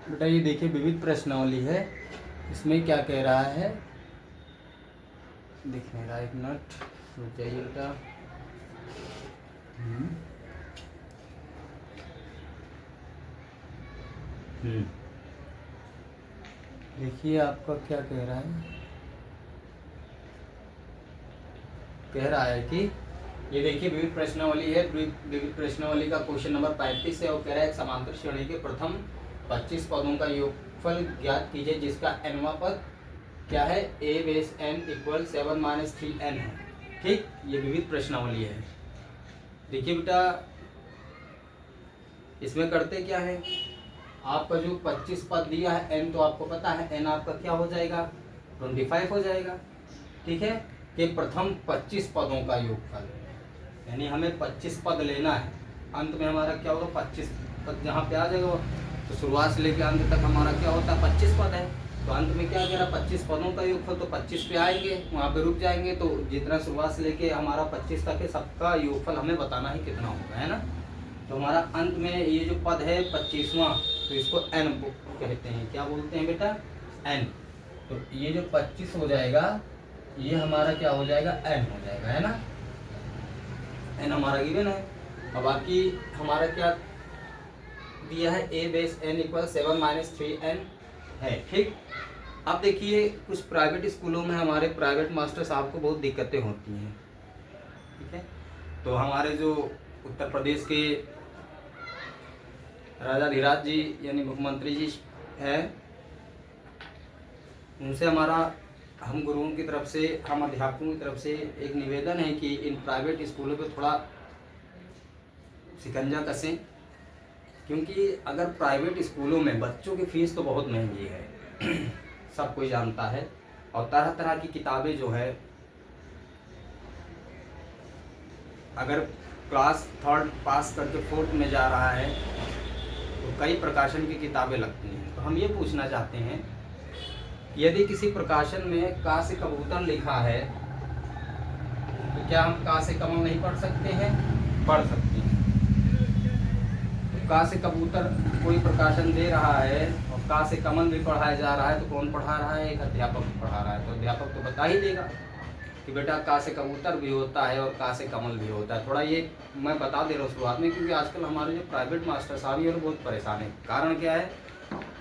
बेटा ये देखिए विविध प्रश्नावली है, इसमें क्या कह रहा है, दिख नहीं रहा, एक मिनट रुक जाइए बेटा। हम्म देखिए आपका क्या कह रहा है, कह रहा है कि ये देखिए विविध प्रश्नावली है, विविध प्रश्नावली का क्वेश्चन नंबर 35 है और कह रहा है एक समांतर श्रेणी के प्रथम 25 पदों का योगफल ज्ञात कीजिए जिसका nवां पद क्या है, a base n equal 7-3n है। ठीक, ये विविध प्रश्नावली है। देखिए बेटा इसमें करते क्या है, आपका जो 25 पद दिया है n, तो आपको पता है n आपका क्या हो जाएगा, 25 हो जाएगा। ठीक है, कि प्रथम 25 पदों का योगफल, यानी हमें 25 पद लेना है, अंत में हमारा क्या होगा 25 पद जहाँ पे आ जाएगा, तो शुरुआत से लेकर अंत तक हमारा क्या होता है 25 पद है, तो अंत में क्या कह रहा 25 पदों का योगफल, तो 25 पे आएंगे, वहाँ पे रुक जाएंगे, तो जितना शुरुआत से लेके हमारा 25 तक है सबका योगफल हमें बताना ही कितना होगा, है ना। तो हमारा अंत में ये जो पद है 25वां, तो इसको n कहते हैं, क्या बोलते हैं बेटा, n। तो ये जो 25 हो जाएगा ये हमारा क्या हो जाएगा, n हो जाएगा, है ना, n हमारा गिवन है। और बाकी हमारा क्या दिया है, a base n equal 7-3n है। ठीक, अब देखिए कुछ प्राइवेट स्कूलों में हमारे प्राइवेट मास्टर साहब को बहुत दिक्कतें होती हैं। ठीक है, तो हमारे जो उत्तर प्रदेश के राजाधिराज जी यानी मुख्यमंत्री जी हैं, उनसे हमारा, हम गुरुओं की तरफ से, हम अध्यापकों की तरफ से एक निवेदन है कि इन प्राइवेट स्कूलों पे थोड़ा शिकंजा कसें, क्योंकि अगर प्राइवेट स्कूलों में बच्चों की फीस तो बहुत महंगी है सब कोई जानता है, और तरह तरह की किताबें जो है, अगर क्लास 3rd पास करके 4th में जा रहा है तो कई प्रकाशन की किताबें लगती हैं। तो हम ये पूछना चाहते हैं, यदि किसी प्रकाशन में का से कबूतर लिखा है तो क्या हम का से कमल नहीं पढ़ सकते हैं, पढ़ सकते हैं। तो का से कबूतर कोई प्रकाशन दे रहा है और का से कमल भी पढ़ाया जा रहा है, तो कौन पढ़ा रहा है, एक अध्यापक पढ़ा रहा है, तो अध्यापक तो बता ही देगा कि बेटा का से कबूतर भी होता है और का से कमल भी होता है। थोड़ा ये मैं बता दे रहा हूँ शुरुआत में, क्योंकि आजकल हमारे जो प्राइवेट मास्टर साहब हैं वो बहुत परेशान है। कारण क्या है,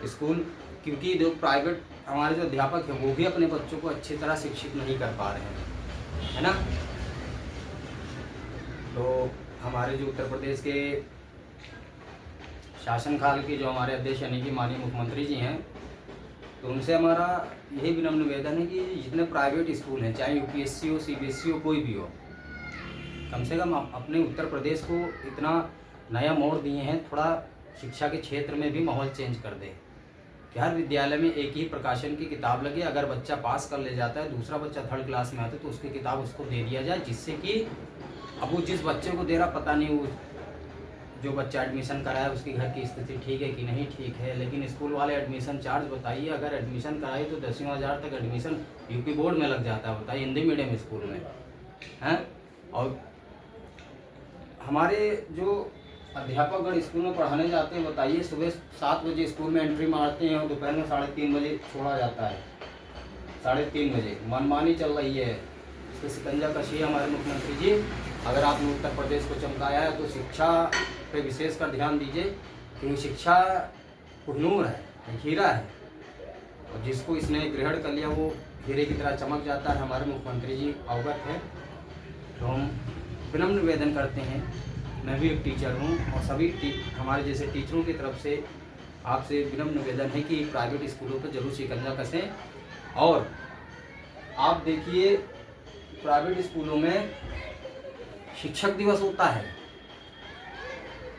स्कूल, क्योंकि जो प्राइवेट हमारे जो अध्यापक हैं वो भी अपने बच्चों को अच्छी तरह शिक्षित नहीं कर पा रहे हैं, है ना। तो हमारे जो उत्तर प्रदेश के शासनकाल के जो हमारे अध्यक्ष यानी कि माननीय मुख्यमंत्री जी हैं, तो उनसे हमारा यही विनम्र निवेदन है कि जितने प्राइवेट स्कूल हैं, चाहे यूपीएससी हो, सीबीएसई हो, कोई भी हो, कम से कम अपने उत्तर प्रदेश को इतना नया मोड़ दिए हैं, थोड़ा शिक्षा के क्षेत्र में भी माहौल चेंज कर दे कि हर विद्यालय में एक ही प्रकाशन की किताब लगे। अगर बच्चा पास कर ले जाता है, दूसरा बच्चा 3rd क्लास में आता है, तो उसकी किताब उसको दे दिया जाए, जिससे कि अब वो जिस बच्चे को दे रहा पता नहीं वो जो बच्चा एडमिशन कराया उसकी घर की स्थिति ठीक है कि नहीं ठीक है, लेकिन स्कूल वाले एडमिशन चार्ज बताइए, अगर एडमिशन कराए तो 10,000 तक एडमिशन यूपी बोर्ड में लग जाता है, बताइए, हिंदी मीडियम स्कूल में हैं। और हमारे जो अध्यापकगण स्कूल में पढ़ाने जाते हैं, बताइए, सुबह 7 बजे स्कूल में एंट्री मारते हैं और दोपहर में 3:30 बजे छोड़ा जाता है, 3:30 बजे, मनमानी चल रही है। इसको शिकंजा कसिए हमारे मुख्यमंत्री जी, अगर आपने उत्तर प्रदेश को चमकाया है तो शिक्षा पे विशेषकर ध्यान दीजिए, क्योंकि शिक्षा कोहिनूर है, हीरा है, और जिसको इसने ग्रहण कर लिया वो हीरे की तरह चमक जाता है। हमारे मुख्यमंत्री जी अवगत है, तो हम विनम्र निवेदन करते हैं, मैं भी एक टीचर हूँ और सभी हमारे जैसे टीचरों की तरफ से आपसे विनम्र निवेदन है कि प्राइवेट स्कूलों पर जरूर शिकंजा कसें। और आप देखिए प्राइवेट स्कूलों में शिक्षक दिवस होता है,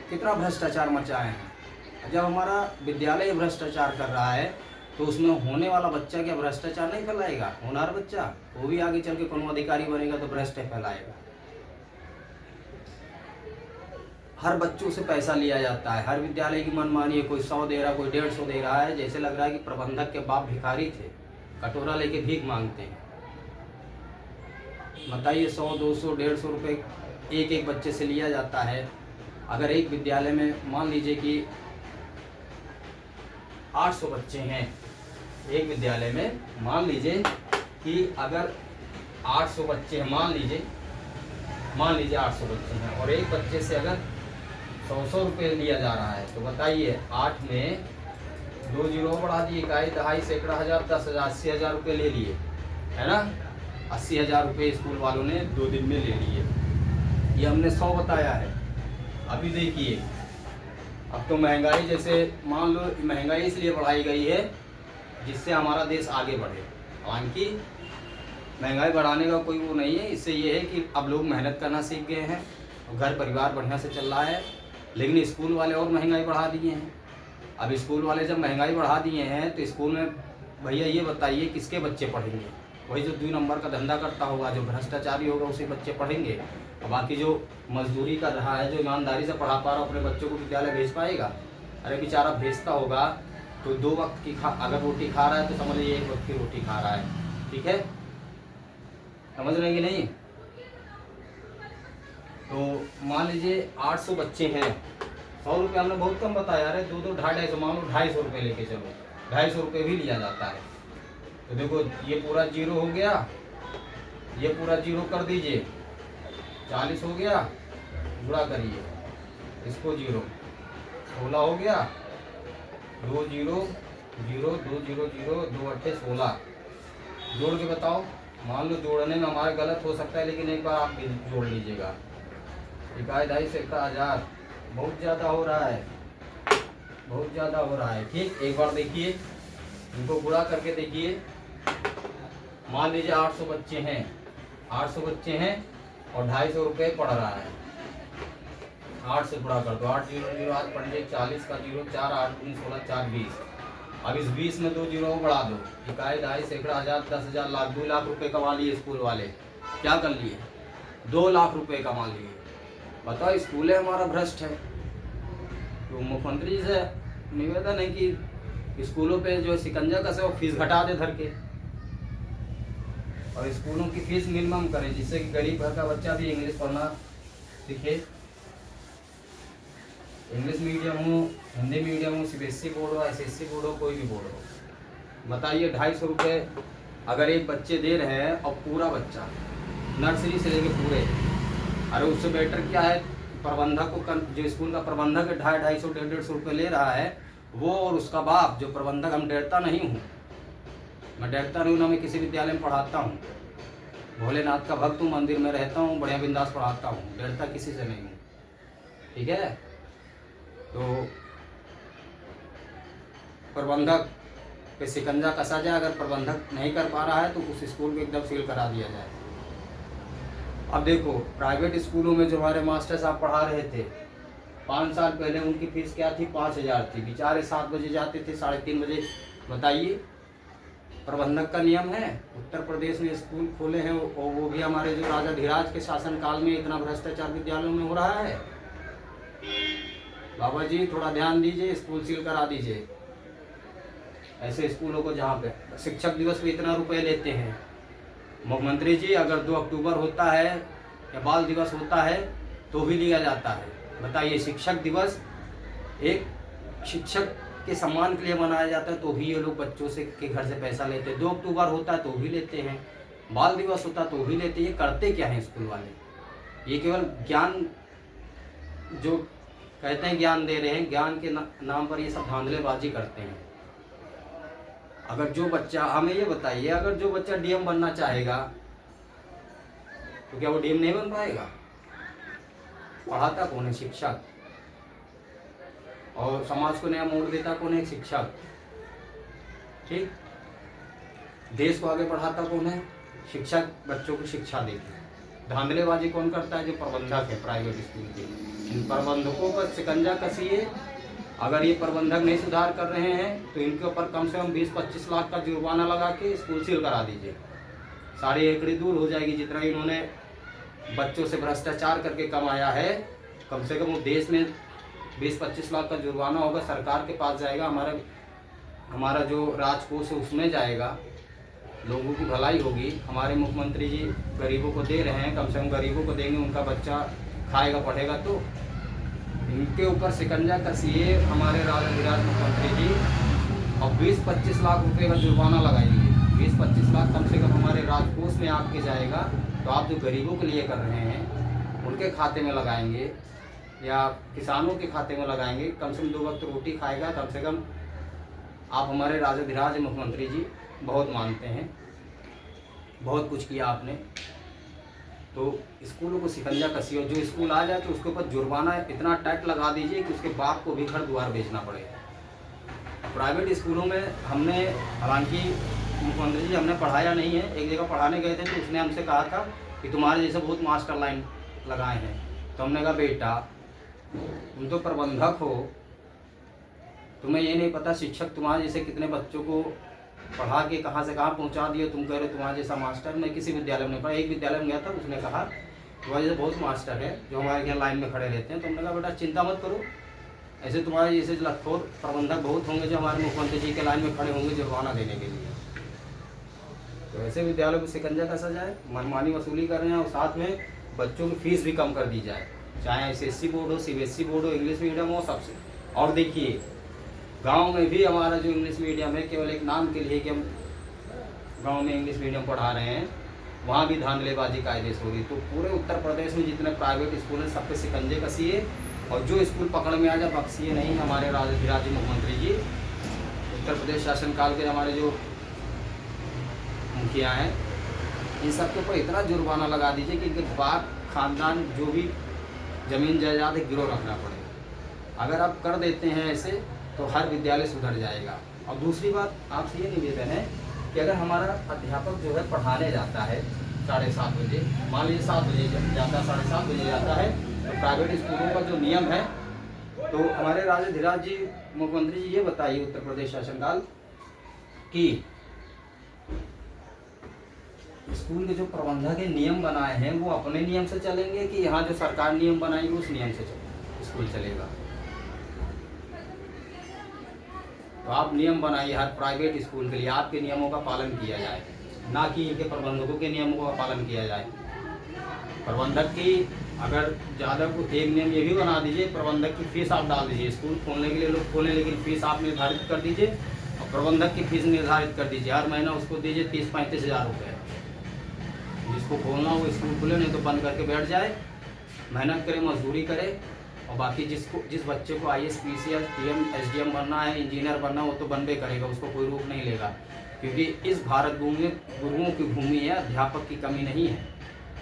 कितना भ्रष्टाचार मचाए हैं। जब हमारा विद्यालय भ्रष्टाचार कर रहा है तो उसमें होने वाला बच्चा क्या भ्रष्टाचार नहीं फैलाएगा, होनहार बच्चा, वो भी आगे चल के कोनो अधिकारी बनेगा तो भ्रष्ट फैलाएगा। हर बच्चों से पैसा लिया जाता है, हर विद्यालय की मनमानी है, कोई 100 दे रहा, कोई 150 दे रहा है, जैसे लग रहा है कि प्रबंधक के बाप भिखारी थे, कटोरा लेके भीख मांगते हैं। बताइए, 100, 200, 150 रुपये एक एक बच्चे से लिया जाता है। अगर एक विद्यालय में मान लीजिए कि 800 बच्चे हैं एक विद्यालय में, मान लीजिए कि अगर 800 बच्चे हैं, मान लीजिए 800 बच्चे हैं और एक बच्चे से अगर 100 रुपये लिया जा रहा है, तो बताइए 8 में 2 जीरो बढ़ा दिए, इकाई दहाई सैकड़ा हज़ार 10,000 80,000 रुपये ले लिए, है ना। 80,000 रुपये स्कूल वालों ने 2 दिन में ले लिए। ये हमने 100 बताया है। अभी देखिए, अब तो महंगाई, जैसे मान लो महंगाई इसलिए बढ़ाई गई है जिससे हमारा देश आगे बढ़े। हालांकि महंगाई बढ़ाने का कोई वो नहीं है, इससे ये है कि अब लोग मेहनत करना सीख गए हैं और घर परिवार बढ़िया से चल रहा है। लेकिन स्कूल वाले और महंगाई बढ़ा दिए हैं। अब स्कूल वाले जब महंगाई बढ़ा दिए हैं तो स्कूल में भैया ये बताइए किसके बच्चे पढ़ेंगे? वही जो 2 नंबर का धंधा करता होगा, जो भ्रष्टाचारी होगा, उसे बच्चे पढ़ेंगे। और बाकी जो मजदूरी कर रहा है, जो ईमानदारी से पढ़ा पा रहा, अपने बच्चों को विद्यालय भेज पाएगा? अरे बेचारा भेजता होगा तो 2 वक्त की अगर रोटी खा रहा है तो समझ लीजिए 1 वक्त की रोटी खा रहा है। ठीक है, समझ रहे हैं कि नहीं? तो मान लीजिए 800 बच्चे हैं, 100 रुपये हमने बहुत कम बताया। अरे 2-2 250 मान लो 250 रुपये लेके चलो, 250 रुपये भी लिया जाता है। तो देखो ये पूरा जीरो हो गया, ये पूरा जीरो कर दीजिए, 40 हो गया, गुणा करिए इसको जीरो, 16 हो गया, 2 जीरो 0 2 0 0 2 8 16। जोड़ के बताओ। मान लो जोड़ने में हमारा गलत हो सकता है, लेकिन एक बार आप जोड़ लीजिएगा। इकाई दहाई सैकड़ा हज़ार बहुत ज़्यादा हो रहा है, बहुत ज़्यादा हो रहा है। ठीक, एक बार देखिए, इनको गुणा करके देखिए। मान लीजिए 800 बच्चे हैं, 800 बच्चे हैं और 250 रुपये पढ़ रहा है। 8 से गुणा कर दो, 8 0 0 8 पंजे 40 का 0 4 8 3 16 4 20। अब इस 20 में 2 जीरो बढ़ा दो, इकाई दहाई सैकड़ा हज़ार 10,000 लाख, 2 लाख रुपए कमा लिए स्कूल वाले। क्या कर लिए? 2 लाख रुपए कमा लिए। बताओ, स्कूल है हमारा भ्रष्ट है। तो मुख्यमंत्री जी से निवेदन है कि स्कूलों पे जो शिकंजा कसे वो फीस घटा दे धर के, और स्कूलों की फीस मिनिमम करें, जिससे कि गरीब घर का बच्चा भी इंग्लिश पढ़ना सीखे। इंग्लिश मीडियम हो, हिंदी मीडियम हो, CBSE बोर्ड हो, SSC बोर्ड हो, कोई भी बोर्ड हो। बताइए 250 रुपये अगर एक बच्चे दे रहे हैं और पूरा बच्चा नर्सरी से लेके पूरे, अरे उससे बेटर क्या है? प्रबंधक को, जो स्कूल का प्रबंधक है 250 150 रुपये ले रहा है, वो और उसका बाप जो प्रबंधक, हम डरता नहीं हूँ, मैं डरता नहीं हूँ ना, मैं किसी विद्यालय में पढ़ाता हूँ, भोलेनाथ का भक्त हूँ, मंदिर में रहता हूँ, बढ़िया बिंदास पढ़ाता हूँ, डरता किसी से नहीं हूँ। ठीक है, तो प्रबंधक पे शिकंजा कसा जाए। अगर प्रबंधक नहीं कर पा रहा है तो उस स्कूल को एकदम सील करा दिया जाए। अब देखो, प्राइवेट स्कूलों में जो हमारे मास्टर साहब पढ़ा रहे थे 5 साल पहले, उनकी फीस क्या थी? 5,000 थी। बेचारे 7 बजे जाते थे, 3:30 बजे। बताइए, प्रबंधक का नियम है। उत्तर प्रदेश में स्कूल खोले हैं और वो भी हमारे जो राजा धीराज के शासनकाल में इतना भ्रष्टाचार विद्यालयों में हो रहा है। बाबा जी थोड़ा ध्यान दीजिए, स्कूल सील करा दीजिए ऐसे स्कूलों को जहाँ पे शिक्षक दिवस पे इतना रुपए लेते हैं। मुख्यमंत्री जी, अगर 2 अक्टूबर होता है या बाल दिवस होता है तो भी लिया जाता है। बताइए, शिक्षक दिवस एक शिक्षक के सम्मान के लिए मनाया जाता है तो भी ये लोग बच्चों से के घर से पैसा लेते हैं। 2 अक्टूबर होता है तो भी लेते हैं, बाल दिवस होता है तो भी लेते हैं। ये करते क्या हैं स्कूल वाले? ये केवल ज्ञान, जो कहते हैं ज्ञान दे रहे हैं, ज्ञान के नाम पर ये सब धांधलेबाजी करते हैं। अगर जो बच्चा, हमें ये बताइए, अगर जो बच्चा DM बनना चाहेगा तो क्या वो DM नहीं बन पाएगा? पढ़ाता कौन है? शिक्षक। और समाज को नया मोड़ देता कौन है? शिक्षक। ठीक, देश को आगे बढ़ाता कौन है? शिक्षक बच्चों को शिक्षा देते हैं। धांधलेबाजी कौन करता है? जो प्रबंधक है प्राइवेट स्कूल के। इन प्रबंधकों पर शिकंजा कसिए। अगर ये प्रबंधक नहीं सुधार कर रहे हैं तो इनके ऊपर कम से कम 20-25 लाख का जुर्माना लगा के स्कूल सील करा दीजिए। सारी एकड़ी दूर हो जाएगी। जितना इन्होंने बच्चों से भ्रष्टाचार करके कमाया है, कम से कम वो देश में 20-25 लाख का जुर्माना होगा, सरकार के पास जाएगा, हमारा जो राजकोष है उसमें जाएगा, लोगों की भलाई होगी। हमारे मुख्यमंत्री जी गरीबों को दे रहे हैं, कम से कम गरीबों को देंगे, उनका बच्चा खाएगा पढ़ेगा। तो इनके ऊपर शिकंजा कसिए हमारे राजा धीराज मुख्यमंत्री जी, 20-25 लाख रुपए का जुर्माना लगाइए। 20-25 लाख कम से कम हमारे राजकोष में आपके जाएगा। तो आप जो गरीबों के लिए कर रहे हैं उनके खाते में लगाएंगे या किसानों के खाते में लगाएंगे, कम से कम 2 वक्त रोटी खाएगा। कम से कम आप हमारे राजाधिराज मुख्यमंत्री जी बहुत मानते हैं, बहुत कुछ किया आपने। तो स्कूलों को शिकंजा कसिए, जो स्कूल आ जाए तो उसके ऊपर जुर्माना इतना टाइट लगा दीजिए कि उसके बाप को भी घर द्वार बेचना पड़े। प्राइवेट स्कूलों में हमने, हालांकि मुख्यमंत्री जी हमने पढ़ाया नहीं है, एक जगह पढ़ाने गए थे तो उसने हमसे कहा था कि तुम्हारे जैसे बहुत मास्टर लाइन लगाए हैं। तो हमने कहा बेटा तुम तो प्रबंधक हो, तुम्हें ये नहीं पता शिक्षक तुम्हारे जैसे कितने बच्चों को पढ़ा के कहाँ से कहाँ पहुँचा दिए, तुम कह रहे हो तुम्हारे जैसा मास्टर। मैं किसी विद्यालय में पढ़ा, एक विद्यालय में गया था, उसने कहा तुम्हारे जैसे बहुत मास्टर है जो हमारे यहाँ लाइन में खड़े रहते हैं। तो हमने कहा बेटा चिंता मत करो, ऐसे तुम्हारे जैसे लखोर प्रबंधक बहुत होंगे जो हमारे मुख्यमंत्री जी के लाइन में खड़े होंगे जुर्माना देने के लिए। तो ऐसे विद्यालयों को शिकंजा कसा जाए, मनमानी वसूली कर रहे हैं और साथ में बच्चों की फीस भी कम कर दी जाए, चाहे SSC बोर्ड हो, CBSE बोर्ड हो, इंग्लिश मीडियम हो, सबसे। और देखिए गांव में भी हमारा जो इंग्लिश मीडियम है केवल एक नाम के लिए कि हम गांव में इंग्लिश मीडियम पढ़ा रहे हैं, वहाँ भी धांधलेबाजी कायदे से हो रही। तो पूरे उत्तर प्रदेश में जितने प्राइवेट स्कूल हैं सब पे शिकंजे कसिए और जो स्कूल पकड़ में आ जाए बख्शिए नहीं। हमारे राज्य मुख्यमंत्री जी उत्तर प्रदेश शासनकाल के हमारे जो मुखिया हैं इन सब के ऊपर इतना जुर्माना लगा दीजिए कि इनके बाप खानदान जो भी ज़मीन जायदाद है गिरव रखना पड़े। अगर आप कर देते हैं ऐसे तो हर विद्यालय सुधर जाएगा। और दूसरी बात आपसे ये निवेदन है कि अगर हमारा अध्यापक जो है पढ़ाने जाता है 7:30 बजे, मान लीजिए 7 बजे जाता है, 7:30 बजे जाता है, तो प्राइवेट स्कूलों का जो नियम है, तो हमारे राजाधिराज जी मुख्यमंत्री जी ये बताइए उत्तर प्रदेश शासनकाल कि स्कूल के जो प्रबंधक के नियम बनाए हैं वो अपने नियम से चलेंगे कि यहाँ जो सरकार नियम बनाएगी उस नियम से स्कूल चलेगा। तो आप नियम बनाइए हर प्राइवेट स्कूल के लिए, आपके नियमों का पालन किया जाए, ना कि इनके प्रबंधकों के नियमों का पालन किया जाए। प्रबंधक की अगर ज़्यादा को एक नियम ये भी बना दीजिए, प्रबंधक की फीस आप डाल दीजिए। स्कूल खोलने के लिए लोग खोलें लेकिन फीस आप निर्धारित कर दीजिए और प्रबंधक की फीस निर्धारित कर दीजिए। हर महीना उसको दीजिए 30-35 हज़ार रुपये। जिसको खोलना हो स्कूल खुले, नहीं तो बंद करके बैठ जाए, मेहनत करे, मजदूरी करे। और बाकी जिस बच्चे को IAS, PCS, PM, SDM बनना है, इंजीनियर बनना, वो तो बनबे करेगा, उसको कोई रोक नहीं लेगा। क्योंकि इस भारत भूमि में गुरुओं की भूमि है, अध्यापक की कमी नहीं है।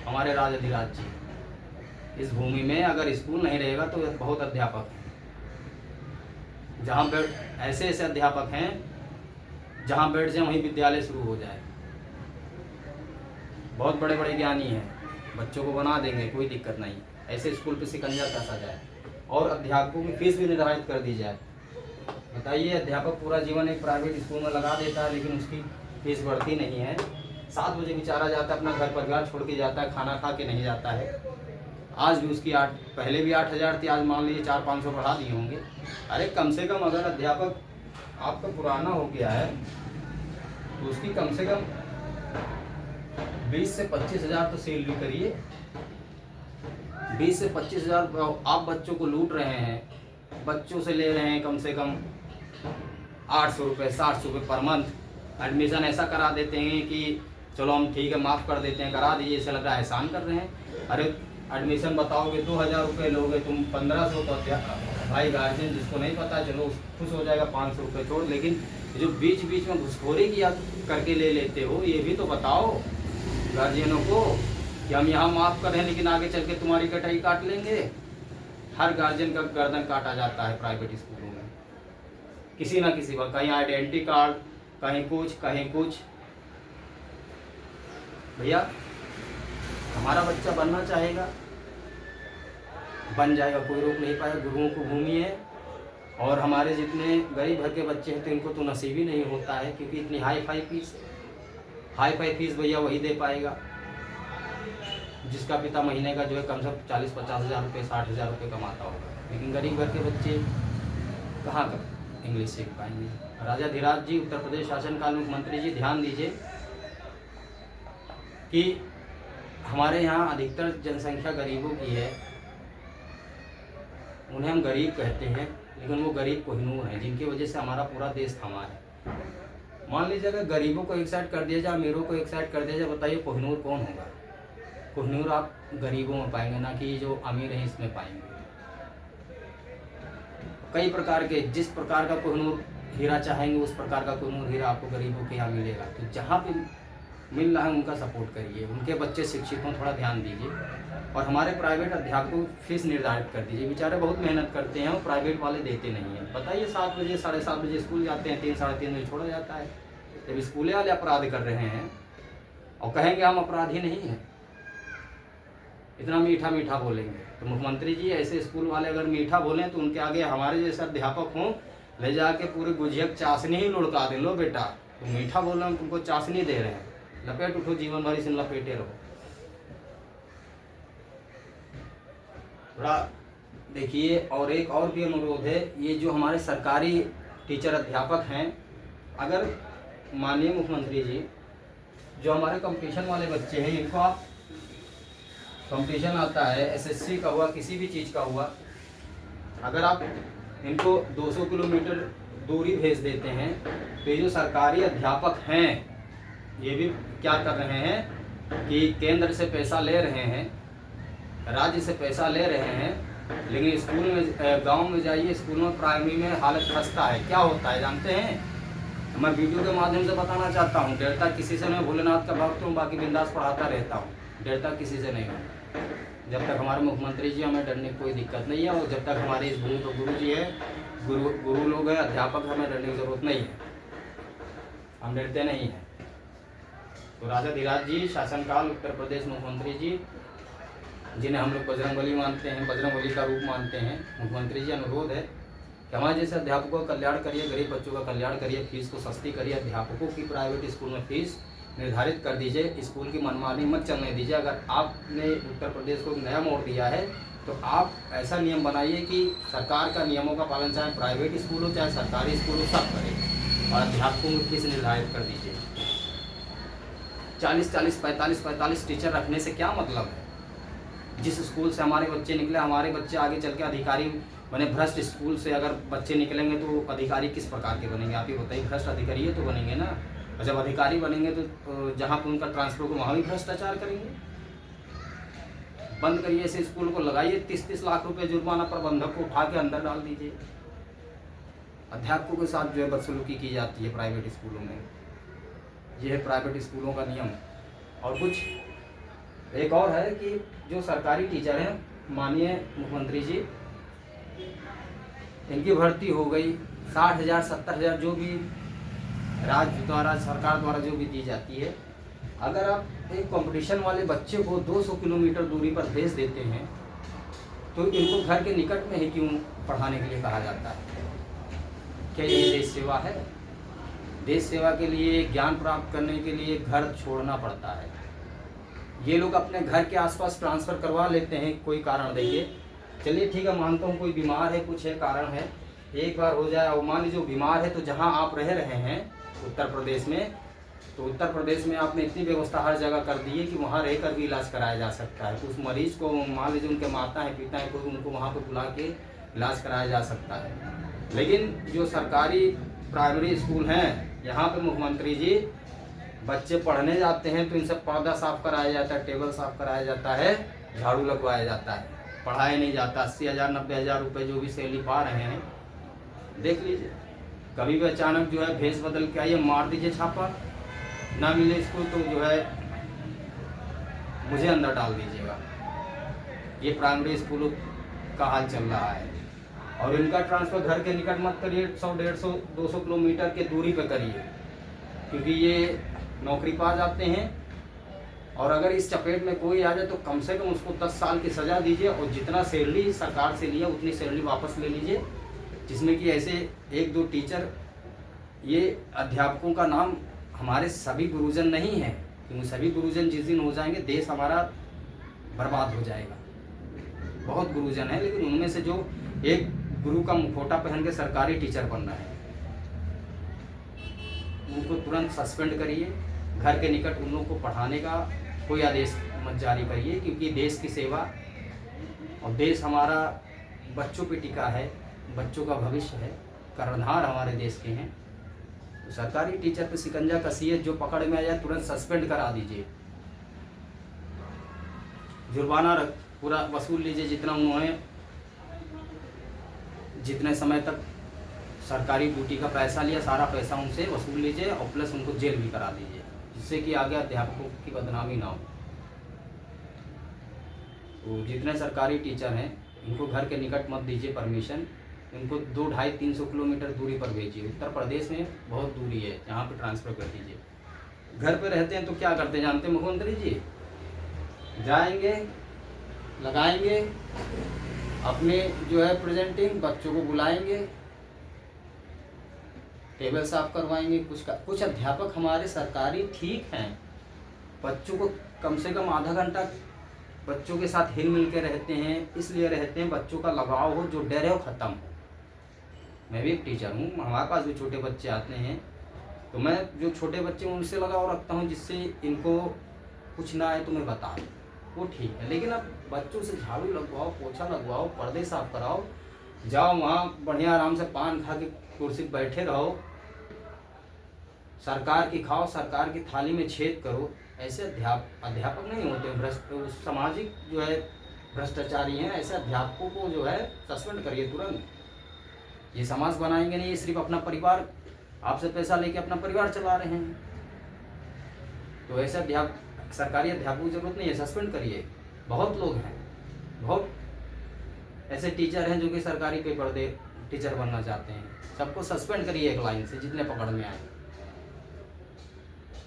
हमारे राजाधिराज जी इस भूमि में अगर स्कूल नहीं रहेगा तो बहुत अध्यापक हैं, जहाँ बैठ ऐसे अध्यापक हैं जहाँ बैठ जाए वहीं विद्यालय शुरू हो जाए। बहुत बड़े बड़े ज्ञानी हैं, बच्चों को बना देंगे, कोई दिक्कत नहीं। ऐसे स्कूल पे शिकंजा कसा जाए और अध्यापकों की फीस भी निर्धारित कर दी जाए। बताइए अध्यापक पूरा जीवन एक प्राइवेट स्कूल में लगा देता है लेकिन उसकी फीस बढ़ती नहीं है। 7 बजे बेचारा जाता है, अपना घर परिवार छोड़ के जाता है, खाना खा के नहीं जाता है। आज भी उसकी पहले भी 8,000 थी, आज मान लीजिए 400-500 बढ़ा दिए होंगे। अरे कम से कम अगर अध्यापक आपका पुराना हो गया है तो उसकी कम से कम 20 से 25 हज़ार तो सैलरी करिए। 20 से 25 हज़ार आप बच्चों को लूट रहे हैं, बच्चों से ले रहे हैं कम से कम 800 रुपये 700 रुपये पर मंथ। एडमिशन ऐसा करा देते हैं कि चलो हम ठीक है माफ़ कर देते हैं, करा दीजिए, ऐसा लग रहा है एहसान कर रहे हैं। अरे एडमिशन बताओगे 2,000 रुपये लोगे तुम, 1500 तो भाई गार्जियन जिसको नहीं पता चलो खुश हो जाएगा, 500 रुपये छोड़। लेकिन जो बीच बीच में घुसखोरी की आप करके ले लेते हो, ये भी तो बताओ गार्जियनों को कि हम यहाँ माफ़ कर रहे हैं लेकिन आगे चल के तुम्हारी कटाई काट लेंगे। हर गार्जियन का गर्दन काटा जाता है प्राइवेट स्कूलों में, किसी ना किसी वक्त, कहीं आइडेंटिटी कार्ड, कहीं कुछ। भैया हमारा बच्चा बनना चाहेगा बन जाएगा, कोई रोक नहीं पाएगा। गुरुओं को भूमि है और हमारे जितने गरीब घर के बच्चे हैं तो इनको तो नसीब ही नहीं होता है, क्योंकि इतनी हाई फाई फीस भैया वही दे पाएगा जिसका पिता महीने का जो है कम से कम 40-50 हज़ार रुपये 60 हज़ार रुपये कमाता होगा। लेकिन गरीब घर के बच्चे कहाँ कर इंग्लिश सीख पाएंगे। राजाधिराज जी उत्तर प्रदेश शासनकाल मुख्यमंत्री जी ध्यान दीजिए कि हमारे यहाँ अधिकतर जनसंख्या गरीबों की है। उन्हें हम गरीब कहते हैं लेकिन वो गरीब कोहिनूर हैं जिनकी वजह से हमारा पूरा देश थमा है। मान लीजिए अगर गरीबों को एक साइड कर दिया जाए, अमीरों को एक साइड कर दिया जाए, बताइए कोहिनूर कौन होगा? कोहिनूर आप गरीबों में पाएंगे, ना कि जो अमीर हैं इसमें पाएंगे। कई प्रकार के, जिस प्रकार का कोहिनूर हीरा चाहेंगे उस प्रकार का कोहिनूर हीरा आपको गरीबों के यहाँ मिलेगा। तो जहाँ पे मिल रहा है उनका सपोर्ट करिए, उनके बच्चे शिक्षित हों, थोड़ा ध्यान दीजिए। और हमारे प्राइवेट अध्यापकों की फीस निर्धारित कर दीजिए, बेचारे बहुत मेहनत करते हैं और प्राइवेट वाले देते नहीं हैं। बताइए 7 बजे 7:30 बजे स्कूल जाते हैं, 3 साढ़े 3 बजे छोड़ा जाता है। जब स्कूल वाले अपराध कर रहे हैं और कहेंगे हम अपराधी नहीं हैं, इतना मीठा मीठा बोलेंगे। तो मुख्यमंत्री जी ऐसे स्कूल वाले अगर मीठा बोलें तो उनके आगे हमारे जैसे अध्यापक हों, ले जाके पूरे गुजियक चाशनी ही लुढ़का दें, लो बेटा तुम मीठा बोल रहे हो, तुमको चाशनी दे रहे हैं, लपेट उठो, जीवन भर इसे लपेटे रहो। थोड़ा देखिए। और एक और भी अनुरोध है, ये जो हमारे सरकारी टीचर अध्यापक हैं, अगर माननीय मुख्यमंत्री जी जो हमारे कंपटीशन वाले बच्चे हैं, इनको आप कंपटीशन आता है एसएससी का हुआ, किसी भी चीज़ का हुआ, अगर आप इनको 200 किलोमीटर दूरी भेज देते हैं, तो ये जो सरकारी अध्यापक हैं ये भी क्या कर रहे हैं कि केंद्र से पैसा ले रहे हैं, राज्य से पैसा ले रहे हैं, लेकिन स्कूल में, गांव में जाइए, स्कूल में प्राइमरी में हालत खस्ता है। क्या होता है जानते हैं? मैं वीडियो के माध्यम से बताना चाहता हूँ, डरता किसी से नहीं, भोलेनाथ का भक्त हूँ, बाकी बिंदास पढ़ाता रहता हूँ, डरता किसी से नहीं हूँ। जब तक हमारे मुख्यमंत्री जी, हमें डरने की कोई दिक्कत नहीं है, और जब तक हमारे इस भूमि पर गुरु जी है, गुरु लोग हैं, अध्यापक, हमें डरने की जरूरत नहीं है, हम डरते नहीं हैं। तो राजा धीराज जी, शासनकाल उत्तर प्रदेश मुख्यमंत्री जी, जिन्हें हम लोग बजरंगबली मानते हैं, बजरंगबली का रूप मानते हैं, मुख्यमंत्री जी अनुरोध है कि हमारे जैसे अध्यापकों का कल्याण करिए, गरीब बच्चों का कल्याण करिए, फीस को सस्ती करिए, अध्यापकों की प्राइवेट स्कूल में फीस निर्धारित कर दीजिए, स्कूल की मनमानी मत चलने दीजिए। अगर आपने उत्तर प्रदेश को नया मोड़ दिया है तो आप ऐसा नियम बनाइए कि सरकार का नियमों का पालन, चाहे प्राइवेट स्कूल हो चाहे सरकारी स्कूल हो, सब करें, और अध्यापकों की फीस निर्धारित कर दीजिए। 40-40, 45-45 टीचर रखने से क्या मतलब है? जिस स्कूल से हमारे बच्चे निकले, हमारे बच्चे आगे चल के अधिकारी बने। भ्रष्ट स्कूल से अगर बच्चे निकलेंगे तो अधिकारी किस प्रकार के बनेंगे? आप ही बताइए। भ्रष्ट अधिकारी ये तो बनेंगे ना, और जब अधिकारी बनेंगे तो जहाँ पर उनका ट्रांसफर हो वहाँ भी भ्रष्टाचार करेंगे। बंद करिए ऐसे स्कूल को, लगाइए 30-30 लाख रुपए जुर्माना, प्रबंधक को उठा के अंदर डाल दीजिए। अध्यापकों के साथ जो है बदसलूकी की जाती है प्राइवेट स्कूलों में, ये है प्राइवेट स्कूलों का नियम। और कुछ एक और है कि जो सरकारी टीचर हैं, माननीय मुख्यमंत्री जी, इनकी भर्ती हो गई 60,000 70,000 जो भी राज्य द्वारा, सरकार द्वारा जो भी दी जाती है, अगर आप एक कंपटीशन वाले बच्चे को 200 किलोमीटर दूरी पर भेज देते हैं तो इनको घर के निकट में ही क्यों पढ़ाने के लिए कहा जाता है? क्या ये देश सेवा है? देश सेवा के लिए, ज्ञान प्राप्त करने के लिए घर छोड़ना पड़ता है। ये लोग अपने घर के आसपास ट्रांसफ़र करवा लेते हैं, कोई कारण देखिए, चलिए ठीक है, मानता हूँ कोई बीमार है, कुछ है, कारण है, एक बार हो जाए। और मान लीजिए बीमार है, तो जहाँ आप रह रहे हैं उत्तर प्रदेश में, तो उत्तर प्रदेश में आपने इतनी व्यवस्था हर जगह कर दी है कि वहाँ रहकर भी इलाज कराया जा सकता है। तो उस मरीज को, मान लीजिए उनके माता है, पिता है, कोई, उनको वहाँ पर बुला के इलाज कराया जा सकता है। लेकिन जो सरकारी प्राइमरी स्कूल हैं, यहाँ पे मुख्यमंत्री जी, बच्चे पढ़ने जाते हैं तो इनसे पर्दा साफ कराया जाता है, टेबल साफ कराया जाता है, झाड़ू लगवाया जाता है, पढ़ाया नहीं जाता। 80,000 90,000 रुपये जो भी सैलरी पा रहे हैं, देख लीजिए। कभी भी अचानक जो है भेस बदल के आइए, मार दीजिए छापा, ना मिले इसको तो जो है मुझे अंदर डाल दीजिएगा। ये प्राइमरी स्कूलों का हाल चल रहा है। और इनका ट्रांसफ़र घर के निकट मत करिए, 100 150 200 किलोमीटर के दूरी पे करिए, क्योंकि ये नौकरी पा जाते हैं। और अगर इस चपेट में कोई आ जाए तो कम से कम उसको 10 साल की सज़ा दीजिए, और जितना सैलरी सरकार से लिया उतनी सैलरी वापस ले लीजिए। जिसमें कि ऐसे 1-2 टीचर, ये अध्यापकों का नाम, हमारे सभी गुरुजन नहीं हैं, क्योंकि सभी गुरुजन जिस दिन हो जाएंगे देश हमारा बर्बाद हो जाएगा। बहुत गुरुजन हैं, लेकिन उनमें से जो एक गुरु का मुखौटा पहन के सरकारी टीचर बन रहे हैं, उनको तुरंत सस्पेंड करिए। घर के निकट उन लोगों को पढ़ाने का कोई आदेश मत जारी करिए, क्योंकि देश की सेवा, और देश हमारा बच्चों पे टिका है, बच्चों का भविष्य है, कर्णधार हमारे देश के हैं। तो सरकारी टीचर पे शिकंजा कसिए, जो पकड़ में आ जाए तुरंत सस्पेंड करा दीजिए, जुर्माना पूरा वसूल लीजिए, जितना उन्होंने जितने समय तक सरकारी ड्यूटी का पैसा लिया सारा पैसा उनसे वसूल लीजिए और प्लस उनको जेल भी करा दीजिए, जिससे कि आगे अध्यापकों की बदनामी ना हो। तो जितने सरकारी टीचर हैं इनको घर के निकट मत दीजिए परमिशन, इनको 200-250-300 किलोमीटर दूरी पर भेजिए। उत्तर प्रदेश में बहुत दूरी है, यहाँ पे ट्रांसफ़र कर दीजिए। घर पे रहते हैं तो क्या करते हैं जानते हैं मुख्यमंत्री जी? जाएंगे, लगाएंगे अपने जो है प्रेजेंटिंग, बच्चों को बुलाएंगे, टेबल साफ करवाएंगे। कुछ अध्यापक हमारे सरकारी ठीक हैं, बच्चों को कम से कम आधा घंटा बच्चों के साथ हिल मिल के रहते हैं, इसलिए रहते हैं बच्चों का लगाव हो, जो डर है वो ख़त्म हो। मैं भी एक टीचर हूँ, हमारे पास भी छोटे बच्चे आते हैं, तो मैं जो छोटे बच्चे उनसे लगाव रखता हूँ, जिससे इनको कुछ ना आए तो मैं बता दूँ, वो ठीक है। लेकिन अब बच्चों से झाड़ू लगवाओ, पोछा लगवाओ, पर्दे साफ कराओ, जाओ वहाँ बढ़िया आराम से पान खा के कुर्सी पर बैठे रहो, सरकार की खाओ, सरकार की थाली में छेद करो। ऐसे अध्यापक नहीं होते, भ्रष्ट सामाजिक जो है भ्रष्टाचारी हैं। ऐसे अध्यापकों को जो है सस्पेंड करिए तुरंत। ये समाज बनाएंगे नहीं, ये सिर्फ अपना परिवार, आपसे पैसा लेके अपना परिवार चला रहे हैं। तो ऐसे सरकारी अध्यापकों की जरूरत नहीं है, सस्पेंड करिए। बहुत लोग हैं, बहुत ऐसे टीचर हैं जो कि सरकारी पेपर दे टीचर बनना चाहते हैं, सबको सस्पेंड करिए एक लाइन से, जितने पकड़ में आए।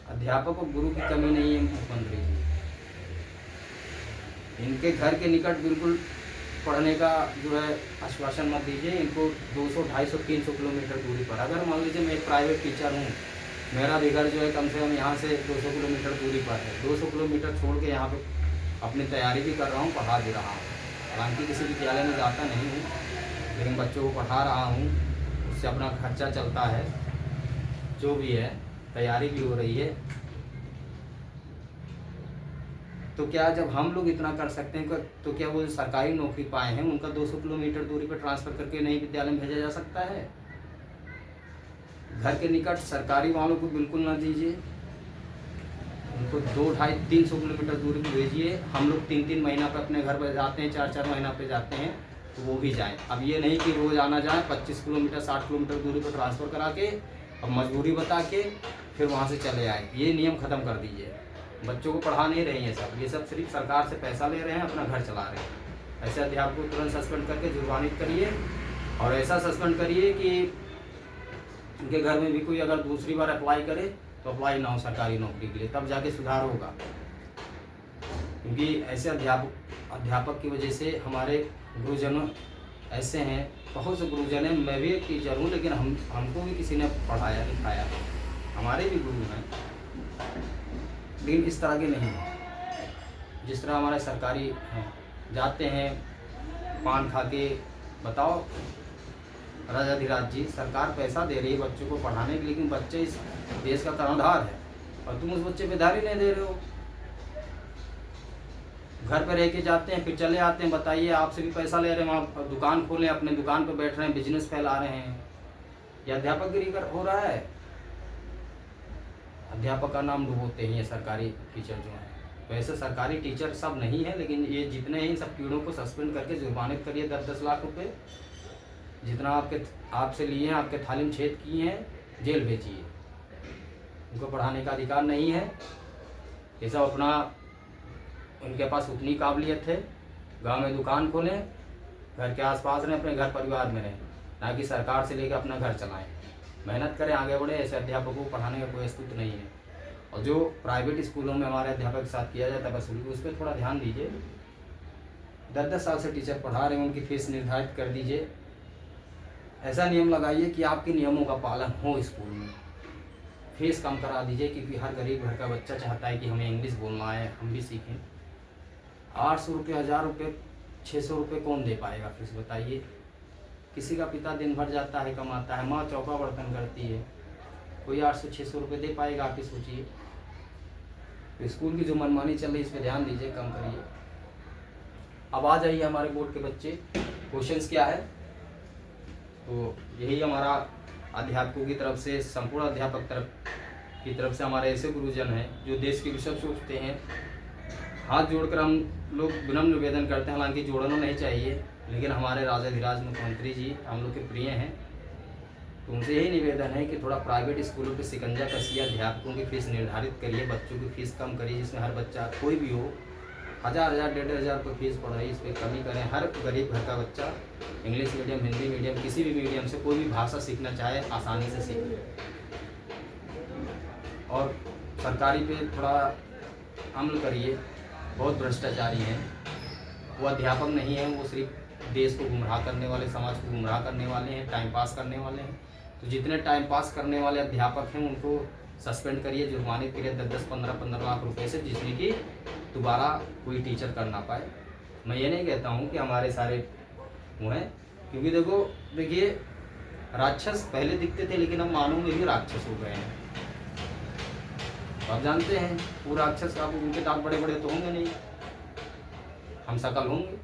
अध्यापक और गुरु की कमी नहीं है मुख्यमंत्री जी। इनके घर के निकट बिल्कुल पढ़ने का जो है आश्वासन मत दीजिए। इनको 200, 250, 300 किलोमीटर दूरी पर, अगर मान लीजिए मैं एक प्राइवेट टीचर हूँ, मेरा भी घर जो है कम से कम यहाँ से 200 किलोमीटर दूरी पर है, 200 किलोमीटर छोड़ के यहाँ पे अपनी तैयारी भी कर रहा हूँ, पढ़ा भी रहा हूँ। हालांकि किसी विद्यालय में जाता नहीं हूँ, लेकिन बच्चों को पढ़ा रहा हूँ, उससे अपना खर्चा चलता है, जो भी है, तैयारी भी हो रही है। तो क्या जब हम लोग इतना कर सकते हैं तो क्या वो सरकारी नौकरी पाए हैं उनका 200 किलोमीटर दूरी पर ट्रांसफ़र करके नई विद्यालय में भेजा जा सकता है? घर के निकट सरकारी वालों को बिल्कुल ना दीजिए, उनको 200, 250, 300 किलोमीटर दूरी पर भेजिए। हम लोग 3-3 महीना पर अपने घर पर जाते हैं, 4-4 महीना पर जाते हैं, तो वो भी जाएँ। अब ये नहीं कि रोज़ आना जाए, 25 किलोमीटर 60 किलोमीटर दूरी पर ट्रांसफ़र करा के अब मजबूरी बता के फिर वहाँ से चले आए। ये नियम ख़त्म कर दीजिए। बच्चों को पढ़ा नहीं रही हैं सब, ये सब सिर्फ सरकार से पैसा ले रहे हैं, अपना घर चला रहे हैं। ऐसे अध्यापकों को तुरंत सस्पेंड करके जुर्मानित करिए, और ऐसा सस्पेंड करिए कि उनके घर में भी कोई अगर दूसरी बार अप्लाई करे तो अप्लाई ना हो सरकारी नौकरी के लिए, तब जाके सुधार होगा। क्योंकि ऐसे अध्यापक की वजह से हमारे गुरुजन ऐसे हैं, बहुत से गुरुजन हैं। मैं भी एक टीचर हूँ, लेकिन हमको भी किसी ने पढ़ाया लिखाया, हमारे भी गुरु हैं, लेकिन इस तरह के नहीं हैं जिस तरह हमारे सरकारी हैं। जाते हैं पान खा के, बताओ राजाधिराज जी, सरकार पैसा दे रही है बच्चों को पढ़ाने के, लेकिन बच्चे इस देश का कर्णधार है और तुम उस बच्चे पे ध्यान ही नहीं दे रहे हो। घर पे रह के जाते हैं, फिर चले आते हैं, बताइए आपसे भी पैसा ले रहे हैं, वहाँ दुकान खोलें, अपने दुकान पे बैठ रहे हैं, बिजनेस फैला रहे हैं। यह अध्यापकगिरी हो रहा है। अध्यापक का नाम डुबोते हैं ये सरकारी टीचर जो हैं। तो ऐसे सरकारी टीचर सब नहीं है, लेकिन ये जितने हैं सब कीड़ों को सस्पेंड करके जुर्मानित करिए 10-10 लाख रुपए। जितना आपसे लिए हैं, आपके थाली में छेद किए हैं, जेल भेजिए। उनको पढ़ाने का अधिकार नहीं है। ये सब अपना, उनके पास उतनी काबिलियत है, गांव में दुकान खोलें, घर के आसपास रहें, अपने घर परिवार में रहें, ना कि सरकार से लेकर अपना घर चलाएं। मेहनत करें, आगे बढ़े। ऐसे अध्यापकों को पढ़ाने का कोई अस्तित्व नहीं है। और जो प्राइवेट स्कूलों में हमारे अध्यापक के साथ किया जाता है वसूली, उस पर थोड़ा ध्यान दीजिए। 10-10 साल से टीचर पढ़ा रहे हैं, उनकी फीस निर्धारित कर दीजिए। ऐसा नियम लगाइए कि आपके नियमों का पालन हो स्कूल में। फीस कम करा दीजिए, क्योंकि हर गरीब घर का बच्चा चाहता है कि हमें इंग्लिश बोलना है, हम भी सीखें। 800 रुपये, 1000 रुपये, 600 रुपये कौन दे पाएगा फीस, बताइए। किसी का पिता दिन भर जाता है, कमाता है, माँ चौका बर्तन करती है, कोई 800-600 रुपये दे पाएगा? आप ही सोचिए। तो स्कूल की जो मनमानी चल रही है, इस पर ध्यान दीजिए, कम करिए। अब आ जाइए हमारे बोर्ड के बच्चे, क्वेश्चंस क्या है। तो यही हमारा अध्यापकों की तरफ से, संपूर्ण अध्यापक की तरफ से हमारे ऐसे गुरुजन हैं जो देश के विषय सोचते हैं, हाथ जोड़कर हम लोग विनम्र निवेदन करते हैं, हालांकि जोड़ना नहीं चाहिए, लेकिन हमारे राजाधिराज मुख्यमंत्री जी हम लोग के प्रिय हैं, तो उनसे यही निवेदन है कि थोड़ा प्राइवेट स्कूलों पे शिकंजा कसिए, अध्यापकों की फीस निर्धारित करिए, बच्चों की फीस कम करिए, जिसमें हर बच्चा कोई भी हो 1000, 1,500 रुपये फीस पढ़ाई, इस पर कमी करें। हर गरीब घर का बच्चा इंग्लिश मीडियम, हिंदी मीडियम, किसी भी मीडियम से कोई भी भाषा सीखना चाहे आसानी से सीख। और सरकारी पे थोड़ा अमल करिए, बहुत भ्रष्टाचारी हैं, वो अध्यापक नहीं हैं, वो सिर्फ देश को गुमराह करने वाले, समाज को गुमराह करने वाले हैं, टाइम पास करने वाले हैं। तो जितने टाइम पास करने वाले अध्यापक हैं उनको सस्पेंड करिए, जुर्माने के लिए 10-10, 15-15 लाख रुपए से, जिसमें कि दोबारा कोई टीचर कर ना पाए। मैं ये नहीं कहता हूँ कि हमारे सारे वो हैं, क्योंकि देखिए राक्षस पहले दिखते थे, लेकिन अब मानव में भी राक्षस हो गए हैं। आप जानते हैं वो राक्षस का, उनके दांत बड़े बड़े तो होंगे नहीं, हम सकल होंगे,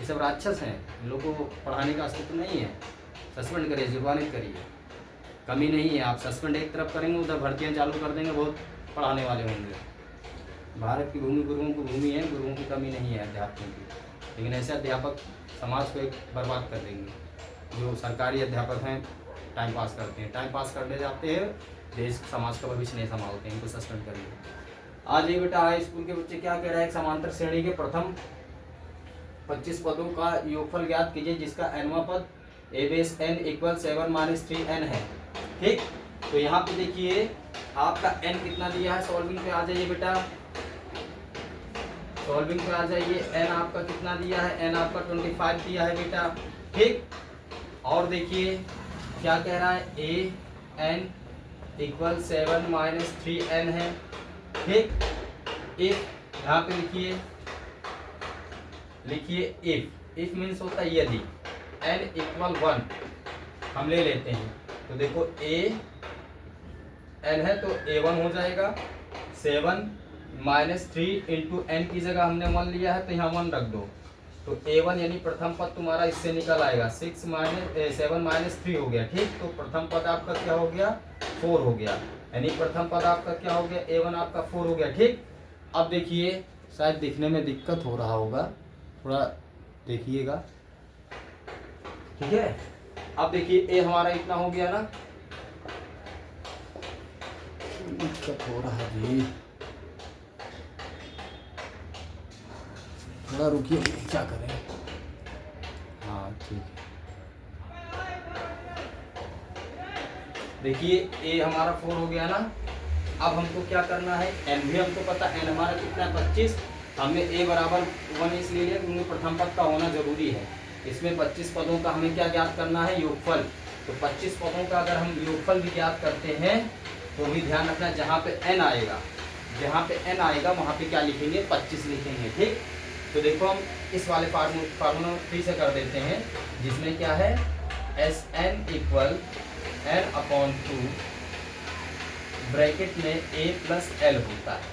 ये सब राक्षस हैं, इन लोगों को पढ़ाने का अस्तित्व नहीं है। सस्पेंड करिए, जुर्मानित करिए, कमी नहीं है। आप सस्पेंड एक तरफ करेंगे, उधर भर्तियाँ चालू कर देंगे, बहुत पढ़ाने वाले होंगे। भारत की भूमि गुरुओं की भूमि है, गुरुओं की कमी नहीं है अध्यापकों की, लेकिन ऐसे अध्यापक समाज को एक बर्बाद कर देंगे। जो सरकारी अध्यापक हैं टाइम पास करते हैं, टाइम पास करने जाते हैं, देश समाज का भविष्य नहीं संभालते हैं, इनको सस्पेंड करिए। आज ये बेटा हाई स्कूल के बच्चे क्या कह रहे हैं, एक समांतर श्रेणी के प्रथम 25 पदों का योगफल ज्ञात कीजिए, जिसका nवां पद a बेस n = 7 - 3n है। ठीक, तो यहाँ पे देखिए आपका n कितना दिया है, सॉल्विंग पे आ जाइए बेटा, सॉल्विंग पे आ जाइए। n आपका कितना दिया है, n आपका 25 दिया है बेटा। ठीक, और देखिए क्या कह रहा है, a n = 7 - 3n है। ठीक, इफ यहाँ पे लिखिए इफ मीन्स होता है यदि n = 1 हम ले लेते हैं, तो देखो n है तो a1 हो जाएगा, 7 - 3 × n की जगह हमने 1 लिया है, तो यहाँ 1 रख दो, तो a1 यानी प्रथम पद तुम्हारा इससे निकल आएगा, 7 - 3 हो गया। ठीक, तो प्रथम पद आपका क्या हो गया, 4 हो गया, यानी प्रथम पद आपका क्या हो गया, a1 आपका 4 हो गया। ठीक, अब देखिए शायद दिखने में दिक्कत हो रहा होगा, थोड़ा देखिएगा। ठीक है, अब देखिए a हमारा इतना हो गया ना, दिक्कत हो रहा है जी, थोड़ा रुकिए, क्या करें। हाँ ठीक है, देखिए a हमारा 4 हो गया ना। अब हमको क्या करना है, n भी हमको पता, n हमारा कितना है 25, हमने a बराबर 1 इसलिए लिया क्योंकि प्रथम पद का होना जरूरी है। इसमें 25 पदों का हमें क्या ज्ञात करना है, योगफल। तो 25 पदों का अगर हम योगफल भी ज्ञात करते हैं तो भी ध्यान रखना, जहाँ पे n आएगा वहाँ पे क्या लिखेंगे, 25 लिखेंगे। ठीक, तो देखो हम इस वाले फार्मूला फिर से कर देते हैं, जिसमें क्या है, Sn = n/2 ब्रैकेट में a + l होता है,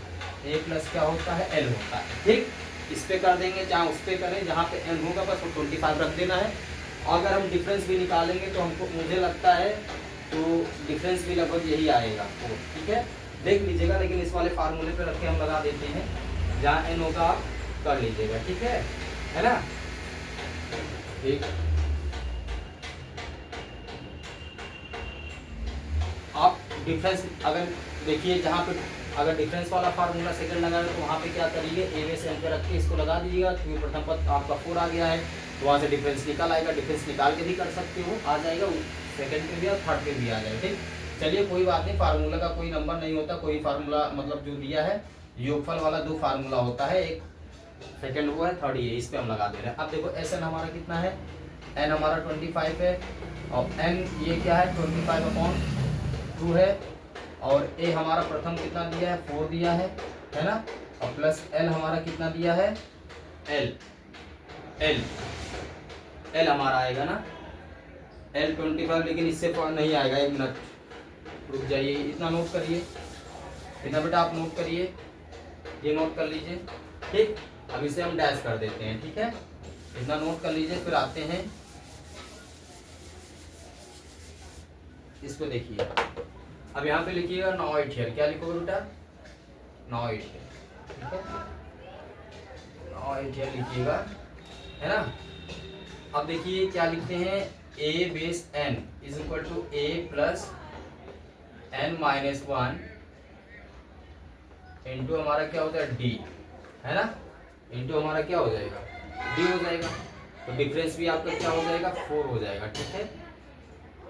a प्लस क्या होता है, l होता है। ठीक, इस पे कर देंगे, चाहे उस पे करें, जहाँ पे n होगा बस वो 25 रख देना है। अगर हम डिफरेंस भी निकालेंगे तो हमको, मुझे लगता है तो डिफरेंस भी लगभग यही आएगा 4। ठीक है, देख लीजिएगा, लेकिन इस वाले फार्मूले पे रख के हम लगा देते हैं, जहाँ n होगा आप कर लीजिएगा। ठीक है ना। ठीक, आप डिफरेंस अगर देखिए, जहाँ पे अगर डिफरेंस वाला फार्मूला सेकंड लगाए तो वहाँ पे क्या करिए, a बेस n पे रख के इसको लगा दीजिएगा, क्योंकि प्रथम पद आपका 4 आ गया है, तो वहाँ से डिफरेंस निकल आएगा। डिफरेंस निकाल के भी कर सकते हो, आ जाएगा, सेकंड पे भी और थर्ड पे भी आ जाएगा। ठीक, चलिए कोई बात नहीं, फार्मूला का कोई नंबर नहीं होता, कोई फार्मूला मतलब जो दिया है योगफल वाला 2 फार्मूला होता है, एक सेकंड वो है, थर्ड ये, इस पे हम लगा दे रहे हैं। अब देखो Sn हमारा कितना है, n हमारा 25 है, और n ये क्या है, 25/2 है, और a हमारा प्रथम कितना दिया है, 4 दिया है ना, और प्लस l हमारा कितना दिया है, l हमारा आएगा ना, l 25, लेकिन इससे नहीं आएगा, 1 मिनट रुक जाइए, इतना नोट करिए, इतना बेटा आप नोट करिए, ये नोट कर लीजिए। ठीक, अब इसे हम डैश कर देते हैं। ठीक है, इतना नोट कर लीजिए, फिर आते हैं इसको देखिए, अब यहाँ पे लिखिएगा नाउ इट हियर, क्या लिखोगे बेटा, नाउ इट हियर, ठीक है, नाउ इट हियर लिखिएगा, है ना। अब देखिए क्या लिखते हैं, a base n is equal to a plus n minus 1 into हमारा क्या होता है d, है ना, इंटू हमारा क्या हो जाएगा d हो जाएगा, तो डिफरेंस भी आपका क्या हो जाएगा 4 हो जाएगा, ठीक है,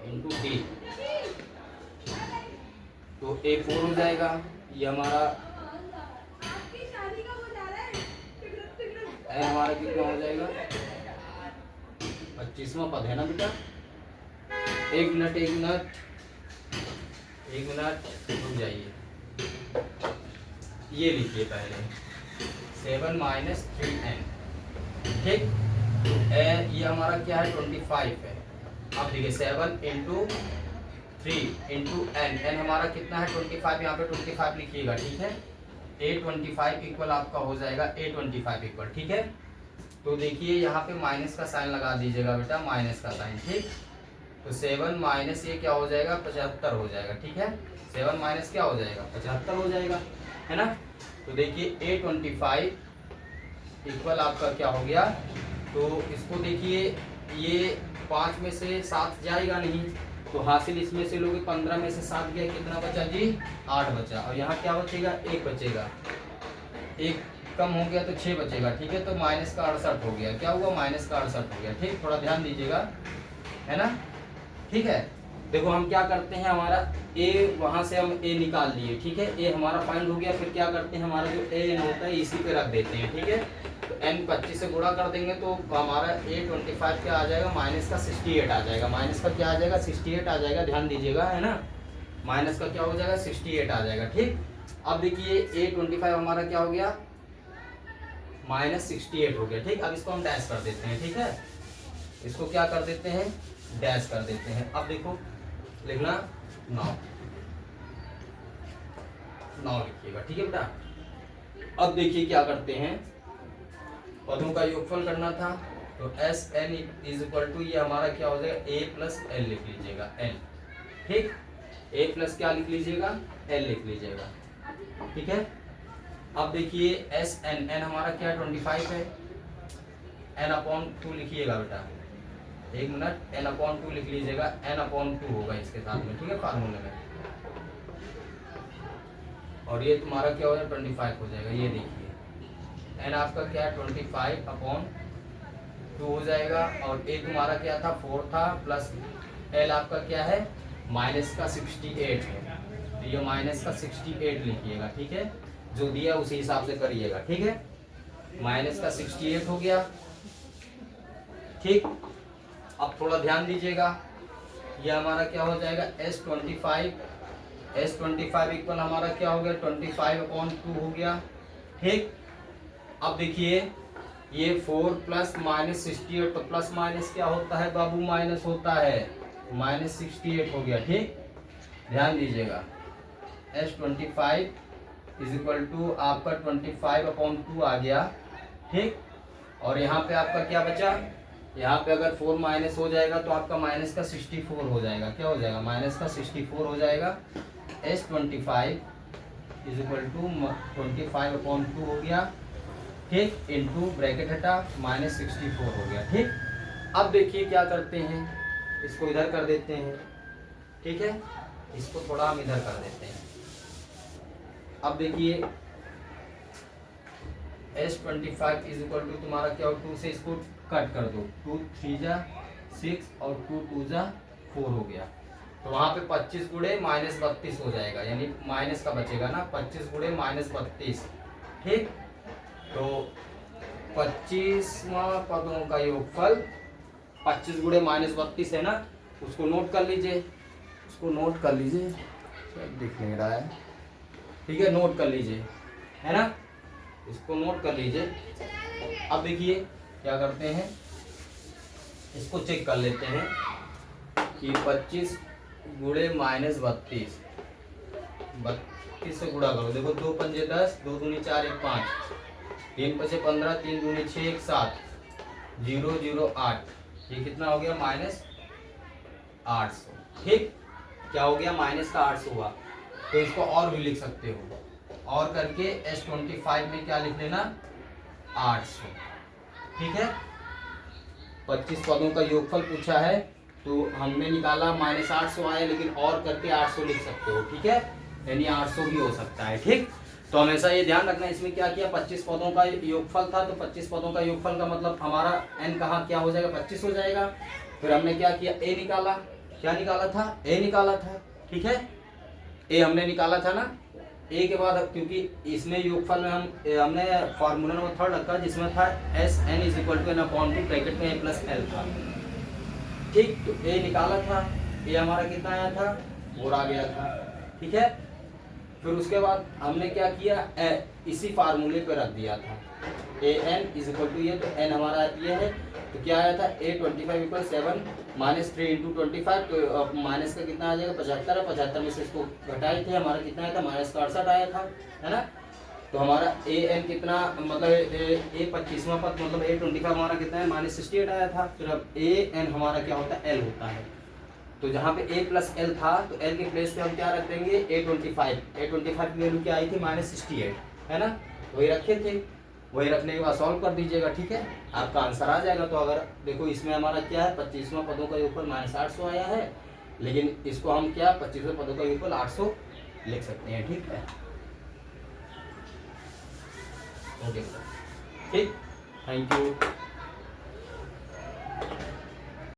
इंटू d, तो a 4 हो जाएगा, ये हमारा n हमारा कितना हो जाएगा 25वां पद है ना बेटा। एक मिनट रुक जाइए, ये लिखिए पहले 7 माइनस 3n, ठीक, ये हमारा क्या है 25 है। अब देखिए 7 इंटू 3 इंटू n हमारा कितना है 25, यहाँ पे 25 लिखिएगा, ठीक है, a25 इक्वल आपका हो जाएगा a25 इक्वल, ठीक है। तो देखिए यहाँ पे माइनस का साइन लगा दीजिएगा बेटा, माइनस का साइन, ठीक, तो 7 माइनस ये क्या हो जाएगा 75 हो जाएगा, ठीक है, 7 माइनस क्या हो जाएगा 75 हो जाएगा, है ना। तो देखिए a25 इक्वल आपका क्या हो गया, तो इसको देखिए ये 5 में से 7 जाएगा नहीं, तो हासिल इसमें से लोगे 15 में से 7 गया, कितना बचा जी 8 बचा, और यहाँ क्या बचेगा 1 बचेगा, 1 कम हो गया तो 6 बचेगा, ठीक है, तो माइनस का 68 हो गया, क्या हुआ माइनस का 68 हो गया, ठीक, थोड़ा ध्यान दीजिएगा, है ना, ठीक है। देखो हम क्या करते हैं, हमारा a वहां से हम a निकाल लिए, ठीक है, a हमारा फाइंड हो गया, फिर क्या करते हैं हमारा जो a n होता है इसी पे रख देते हैं, ठीक है, तो n 25 से गुणा कर देंगे तो हमारा a25 क्या आ जाएगा माइनस का 68 आ जाएगा, माइनस का क्या आ जाएगा 68 आ जाएगा, ध्यान दीजिएगा, है ना, माइनस का क्या हो जाएगा 68 आ जाएगा, ठीक। अब देखिए a25 हमारा क्या हो गया माइनस 68 हो गया, ठीक। अब इसको हम डैश कर देते हैं, ठीक है, इसको क्या कर देते हैं डैश कर देते हैं। अब देखो लिखना 9 लिखिएगा, ठीक है बेटा। अब देखिए क्या करते हैं, पदों का योगफल करना था, तो S N is equal to ये हमारा क्या हो जाएगा a प्लस एल लिख लीजिएगा, एल, ठीक, a प्लस क्या लिख लीजिएगा एल लिख लीजिएगा, ठीक है। अब देखिए एस एन एन हमारा क्या 25 है, एन अपॉन 2 लिखिएगा बेटा, एक मिनट, एन अपॉन 2 लिख लीजिएगा, एन अपॉन 2 होगा इसके साथ में, ठीक है, फार्मूले में, और ये तुम्हारा क्या हो जाएगा 25 हो जाएगा, ये देखिए एन आपका क्या है 25 अपॉन 2 हो जाएगा, और ए तुम्हारा क्या था 4 था, प्लस एल आपका क्या है माइनस का 68 है, तो ये माइनस का 68 लिखिएगा, ठीक है, जो दिया उसी हिसाब से करिएगा, ठीक है, माइनस का 68 हो गया, ठीक। अब थोड़ा ध्यान दीजिएगा, ये हमारा क्या हो जाएगा S25 इक्वल हमारा क्या हो गया 25 अपॉन 2 हो गया, ठीक। अब देखिए ये 4 प्लस माइनस 68, तो प्लस माइनस क्या होता है बाबू माइनस होता है, माइनस 68 हो गया, ठीक, ध्यान दीजिएगा। S25 इज इक्वल टू आपका 25 अपॉन 2 आ गया, ठीक, और यहाँ पे आपका क्या बचा, यहाँ पे अगर 4 माइनस हो जाएगा तो आपका माइनस का 64 हो जाएगा, क्या हो जाएगा माइनस का 64 हो जाएगा। S25 is equal to 25 upon 2 हो गया, ठीक, इंटू ब्रैकेट हटा माइनस 64 हो गया, ठीक। अब देखिए क्या करते हैं, इसको इधर कर देते हैं, ठीक है, इसको थोड़ा हम इधर कर देते हैं। अब देखिए S25 इज इक्वल टू तुम्हारा क्या हो 2 से इसको कट कर दो, 2 3 जा 6 और 2 2 जा 4 हो गया, तो वहाँ पे 25 गुणे माइनस 32 हो जाएगा, यानी माइनस का बचेगा ना, 25 गुणे माइनस 32, ठीक। तो 25वां पदों का योगफल 25 गुणे माइनस 32 है ना, उसको नोट कर लीजिए, उसको नोट कर लीजिए, दिख नहीं रहा है, ठीक है, नोट कर लीजिए, है ना, इसको नोट कर लीजिए। अब देखिए क्या करते हैं, इसको चेक कर लेते हैं कि 25 गुणे माइनस 32 से गुणा करो, देखो 2 पंजे 10, 2 दूनी 4 1 5, 3 पचे 15, 3 दूनी 6 1 7, 0 0 8, ये कितना हो गया माइनस 800, ठीक। क्या हो गया, माइनस का 800 हुआ, तो इसको और भी लिख सकते हो, और करके S25 में क्या लिख लेना, 800। ठीक है, 25 पदों का योगफल पूछा है, तो हमने निकाला -800 आया, लेकिन और करके 800 लिख सकते हो। ठीक है, यानी 800 भी हो सकता है। ठीक, तो हमेशा ये ध्यान रखना, इसमें क्या किया, 25 पदों का योगफल था, तो 25 पदों का योगफल का मतलब हमारा n कहाँ क्या हो जाएगा, 25 हो जाएगा। फिर हमने क्या किया, a निकाला, क्या निकाला था, a निकाला था। ठीक है, a हमने निकाला था ना, a के बाद क्योंकि इसमें योगफल में हमने फार्मूला नंबर 3 रखा, जिसमें था SN = n/2 ब्रैकेट में a + l था। ठीक, तो a निकाला था, a हमारा कितना आया था, 4 आ गया था। ठीक है, फिर उसके बाद हमने क्या किया, इसी फार्मूले पे रख दिया था, an = ये, तो n हमारा ये है, तो क्या आया था, A25 = 7 -3 × 25, तो माइनस का कितना आ जाएगा, 75 है, 75 में से इसको घटाए थे, हमारा कितना आया था, -68 आया था, है ना। तो हमारा an कितना, मतलब A25वां पद मतलब A25 हमारा कितना है, -68 आया था। फिर अब an हमारा क्या होता है, l होता है, तो जहाँ पे a + l था, तो l के प्लेस पे हम क्या रख देंगे, A25 की वैल्यू क्या आई थी, -68, है ना, वही रखे थे, वही रखने के बाद सॉल्व कर दीजिएगा। ठीक है, आपका आंसर आ जाएगा। तो अगर देखो इसमें हमारा क्या है, 25वां पदों का योगफल -800 आया है, लेकिन इसको हम क्या, 25वें पदों का योगफल 800 लिख सकते हैं। ठीक है, ओके, ठीक, थैंक यू।